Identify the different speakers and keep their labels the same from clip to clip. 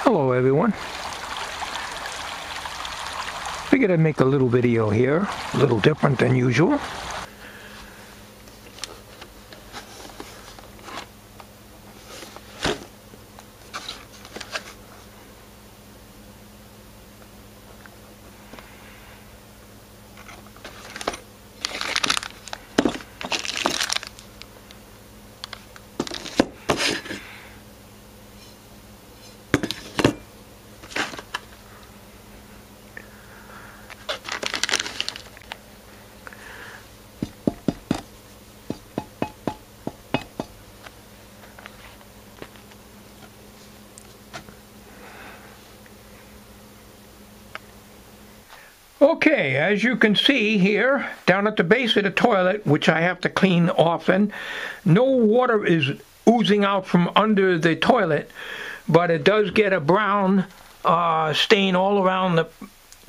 Speaker 1: Hello everyone. Figured I'd make a little video here, a little different than usual. Okay, as you can see here, down at the base of the toilet, which I have to clean often, no water is oozing out from under the toilet, but it does get a brown stain all around the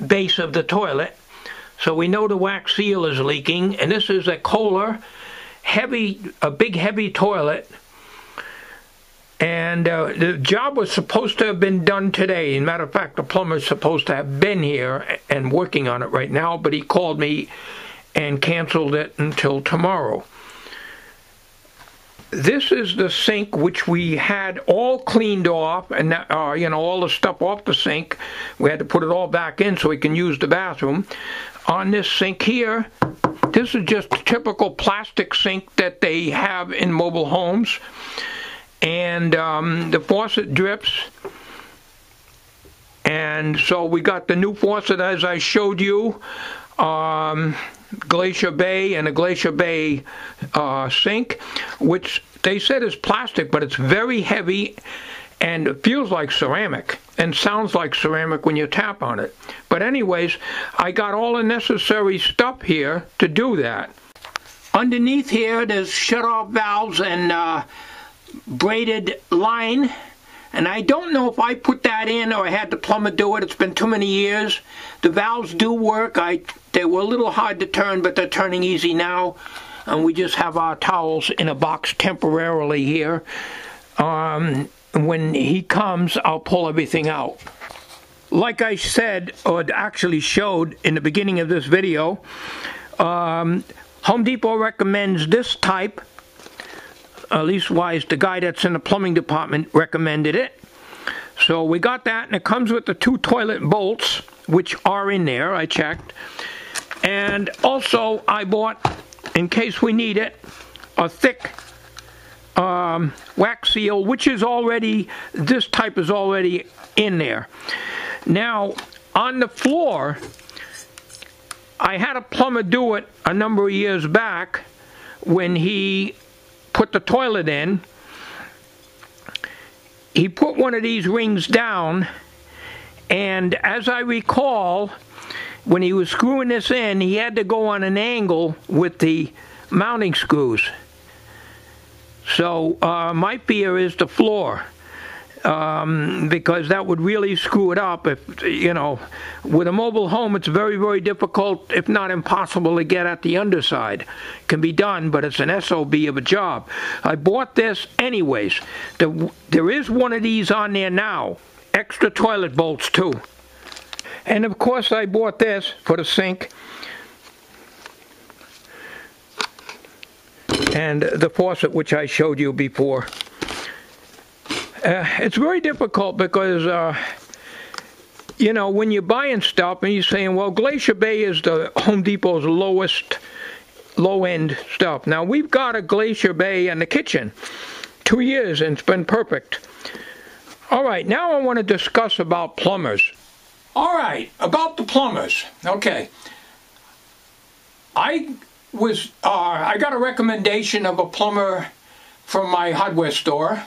Speaker 1: base of the toilet. So we know the wax seal is leaking, and this is a Kohler a big heavy toilet. And the job was supposed to have been done today. As a matter of fact, the plumber's supposed to have been here and working on it right now, but he called me and canceled it until tomorrow. This is the sink which we had all cleaned off, and all the stuff off the sink. We had to put it all back in so we can use the bathroom. On this sink here, this is just a typical plastic sink that they have in mobile homes. And the faucet drips, and so we got the new faucet as I showed you, Glacier Bay and a Glacier Bay sink, which they said is plastic, but it's very heavy and it feels like ceramic and sounds like ceramic when you tap on it. But anyways, I got all the necessary stuff here to do that. Underneath here there's shut-off valves and braided line, and I don't know if I put that in or I had the plumber do it. It's been too many years. The valves do work. They were a little hard to turn, but they're turning easy now, and we just have our towels in a box temporarily here. When he comes, I'll pull everything out. Like I said, or actually showed in the beginning of this video, Home Depot recommends this type. Leastwise, the guy that's in the plumbing department recommended it. So we got that, and it comes with the 2 toilet bolts, which are in there, I checked. And also, I bought, in case we need it, a thick wax seal, which is already, this type is already in there. Now, on the floor, I had a plumber do it a number of years back when he put the toilet in. He put one of these rings down, and as I recall, when he was screwing this in, he had to go on an angle with the mounting screws. So my fear is the floor, because that would really screw it up. If with a mobile home, it's very, very difficult, if not impossible, to get at the underside. It can be done, but it's an SOB of a job. I bought this anyways. There is one of these on there now. Extra toilet bolts too. And of course I bought this for the sink. And the faucet, which I showed you before. It's very difficult because, when you're buying stuff and you're saying, well, Glacier Bay is the Home Depot's lowest, low-end stuff. Now, we've got a Glacier Bay in the kitchen. 2 years, and it's been perfect. All right, now I want to discuss about plumbers. All right, about the plumbers. Okay. I got a recommendation of a plumber from my hardware store.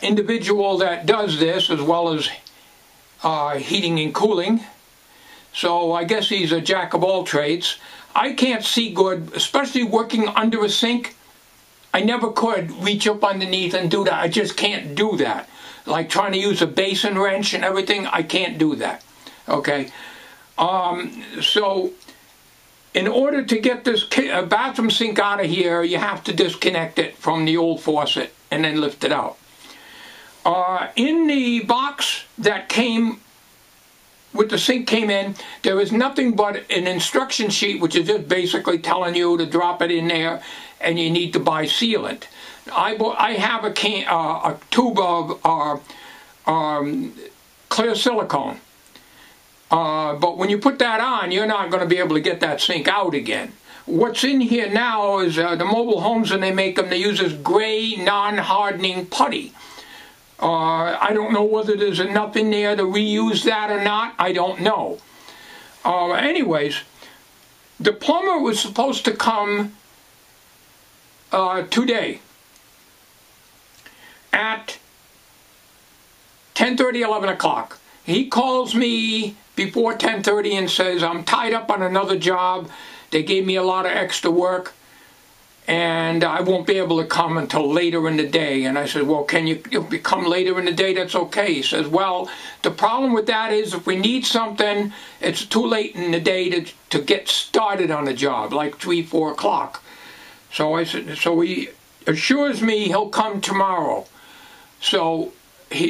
Speaker 1: Individual that does this as well as heating and cooling. So I guess he's a jack of all trades. I can't see good, especially working under a sink. I never could reach up underneath and do that. I just can't do that. Like trying to use a basin wrench and everything, I can't do that. Okay. So in order to get this bathroom sink out of here, you have to disconnect it from the old faucet and then lift it out. In the box that came with the sink came in, there is nothing but an instruction sheet, which is just basically telling you to drop it in there, and you need to buy sealant. I have a tube of clear silicone, but when you put that on, you're not going to be able to get that sink out again. What's in here now is the mobile homes, and they make them, they use this gray non-hardening putty. I don't know whether there's enough in there to reuse that or not. I don't know. Anyways, the plumber was supposed to come today at 10:30, 11 o'clock. He calls me before 10:30 and says, I'm tied up on another job. They gave me a lot of extra work, and I won't be able to come until later in the day. And I said, well, can you come later in the day? That's okay. He says, well, the problem with that is if we need something, it's too late in the day to get started on the job, like 3, 4 o'clock. So I said, so he assures me he'll come tomorrow. So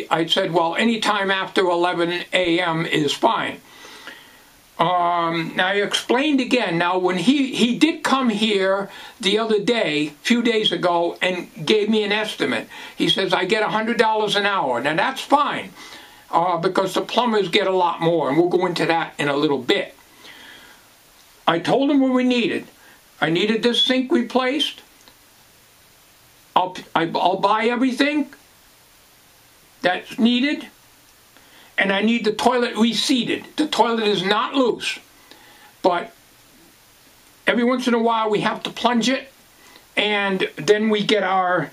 Speaker 1: I said, well, anytime after 11 a.m. is fine. Now I explained again. Now when he did come here the other day, a few days ago, and gave me an estimate. He says, I get $100 an hour. Now that's fine, because the plumbers get a lot more, and we'll go into that in a little bit. I told him what we needed. I needed this sink replaced. I'll buy everything that's needed. And I need the toilet reseated. The toilet is not loose, but every once in a while we have to plunge it, and then we get our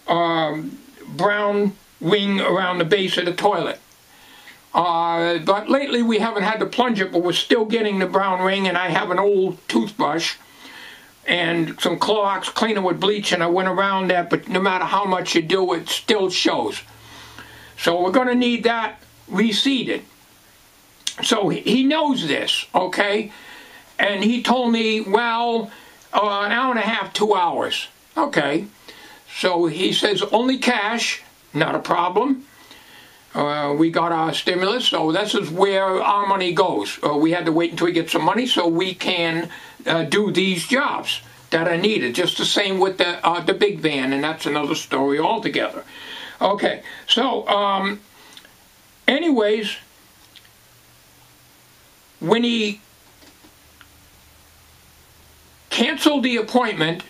Speaker 1: brown ring around the base of the toilet. But lately we haven't had to plunge it, but we're still getting the brown ring, and I have an old toothbrush and some Clorox cleaner with bleach, and I went around that, but no matter how much you do, it still shows. So we're going to need that reseated. So he knows this, okay? And he told me, well, an hour and a half, 2 hours. Okay. So he says only cash, not a problem. We got our stimulus, so this is where our money goes. We had to wait until we get some money so we can do these jobs that are needed. Just the same with the big van, and that's another story altogether. Okay, so anyways, when he canceled the appointment,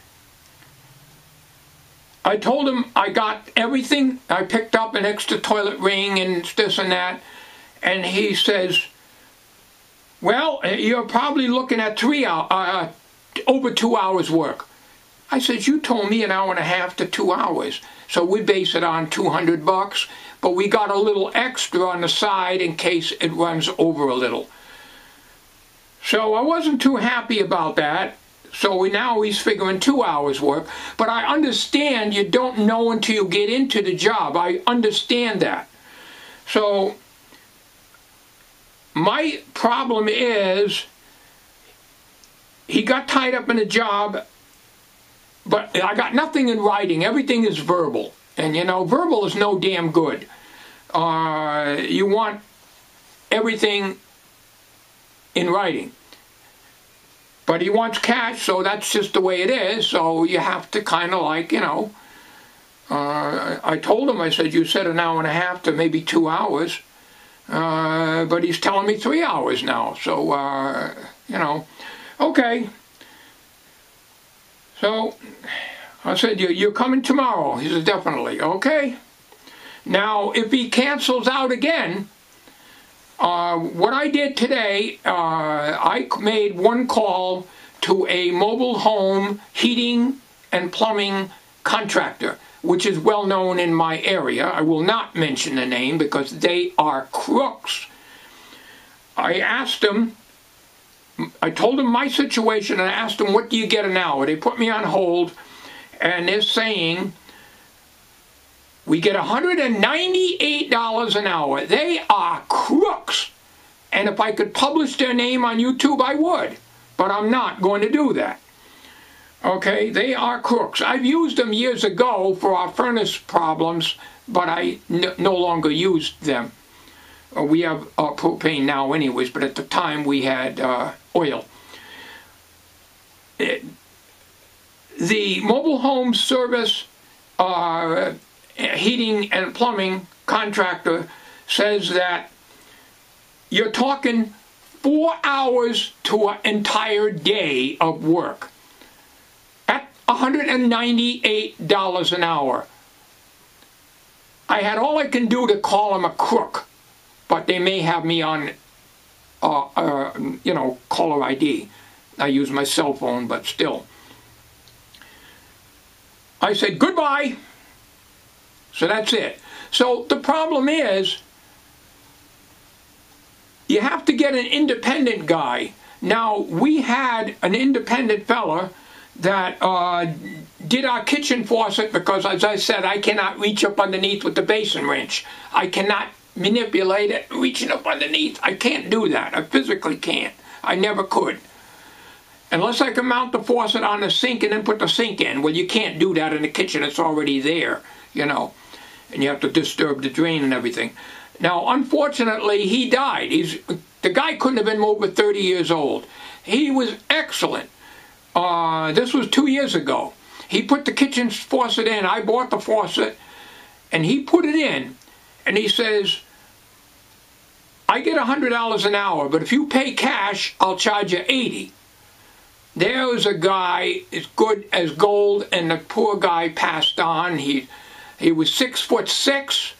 Speaker 1: I told him I got everything. I picked up an extra toilet ring and this and that, and he says, well, you're probably looking at over 2 hours work. I said, you told me an hour and a half to 2 hours. So we base it on $200, but we got a little extra on the side in case it runs over a little. So I wasn't too happy about that. So now he's figuring 2 hours work. But I understand you don't know until you get into the job. I understand that. So my problem is he got tied up in a job, but I got nothing in writing. Everything is verbal. And you know, verbal is no damn good. You want everything in writing. But he wants cash, so that's just the way it is. So you have to kind of like, you know, I told him, I said, you said an hour and a half to maybe 2 hours. But he's telling me 3 hours now. So, you know, okay. So I said, you're coming tomorrow? He said, definitely. Okay. Now, if he cancels out again, what I did today, I made one call to a mobile home heating and plumbing contractor, which is well known in my area. I will not mention the name because they are crooks. I asked them, I told them my situation, and I asked them, what do you get an hour? They put me on hold, and they're saying, we get $198 an hour. They are crooks. And if I could publish their name on YouTube, I would. But I'm not going to do that. Okay, they are crooks. I've used them years ago for our furnace problems, but I no longer used them. We have propane now anyways, but at the time we had oil. The mobile home service heating and plumbing contractor says that you're talking 4 hours to an entire day of work at $198 an hour. I had all I can do to call him a crook, but they may have me on, caller ID. I use my cell phone, but still. I said, goodbye. So that's it. So the problem is, you have to get an independent guy. Now, we had an independent fella that did our kitchen faucet because, as I said, I cannot reach up underneath with the basin wrench. I cannot manipulate it, reaching up underneath. I can't do that. I physically can't. I never could. Unless I can mount the faucet on the sink and then put the sink in. Well, you can't do that in the kitchen. It's already there, and you have to disturb the drain and everything. Now, unfortunately, he died. The guy couldn't have been over 30 years old. He was excellent. This was 2 years ago. He put the kitchen faucet in. I bought the faucet, and he put it in. And he says, I get $100 an hour, but if you pay cash, I'll charge you $80. There was a guy as good as gold, and the poor guy passed on. He was 6'6",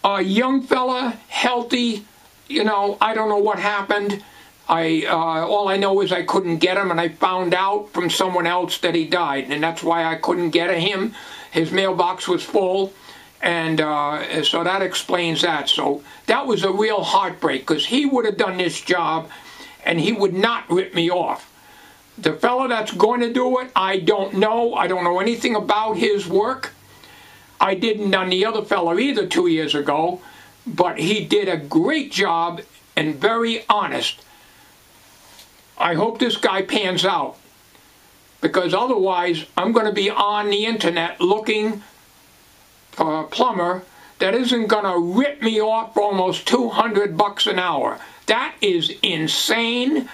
Speaker 1: a young fella, healthy. I don't know what happened. All I know is I couldn't get him, and I found out from someone else that he died, and that's why I couldn't get him. His mailbox was full, and so that explains that. So that was a real heartbreak, because he would have done this job, and he would not rip me off. The fellow that's going to do it, I don't know. I don't know anything about his work. I didn't on the other fellow either 2 years ago, but he did a great job and very honest. I hope this guy pans out, because otherwise I'm going to be on the internet looking for a plumber that isn't going to rip me off for almost $200 an hour. That is insane.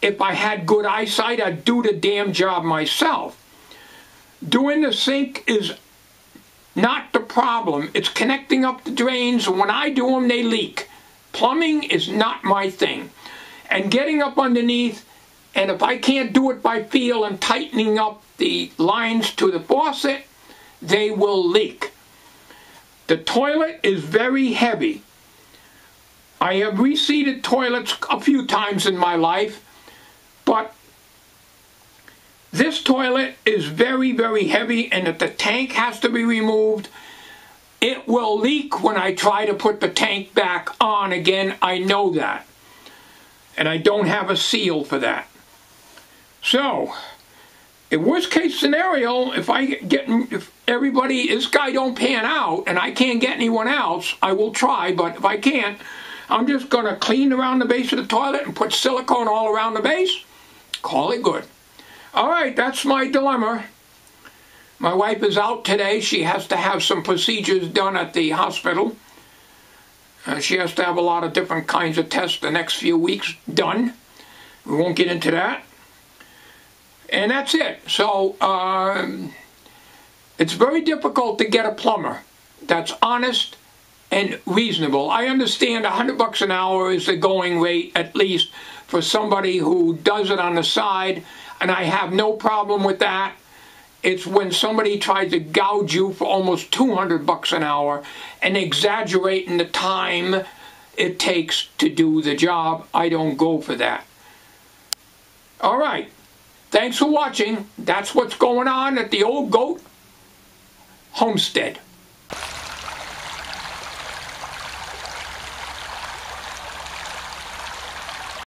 Speaker 1: If I had good eyesight, I'd do the damn job myself. Doing the sink is not the problem. It's connecting up the drains. When I do them, they leak. Plumbing is not my thing. And getting up underneath, and if I can't do it by feel and tightening up the lines to the faucet, they will leak. The toilet is very heavy. I have reseated toilets a few times in my life, but this toilet is very, very heavy, and if the tank has to be removed, it will leak when I try to put the tank back on again. I know that. And I don't have a seal for that. So, in worst case scenario, if this guy don't pan out and I can't get anyone else, I will try, but if I can't, I'm just going to clean around the base of the toilet and put silicone all around the base. Call it good. All right, that's my dilemma. My wife is out today. She has to have some procedures done at the hospital. She has to have a lot of different kinds of tests the next few weeks done. We won't get into that. And that's it. So, it's very difficult to get a plumber that's honest and reasonable. I understand $100 an hour is the going rate, at least for somebody who does it on the side, and I have no problem with that. It's when somebody tries to gouge you for almost $200 an hour and exaggerating the time it takes to do the job. I don't go for that. All right. Thanks for watching. That's what's going on at the Old Goat Homestead.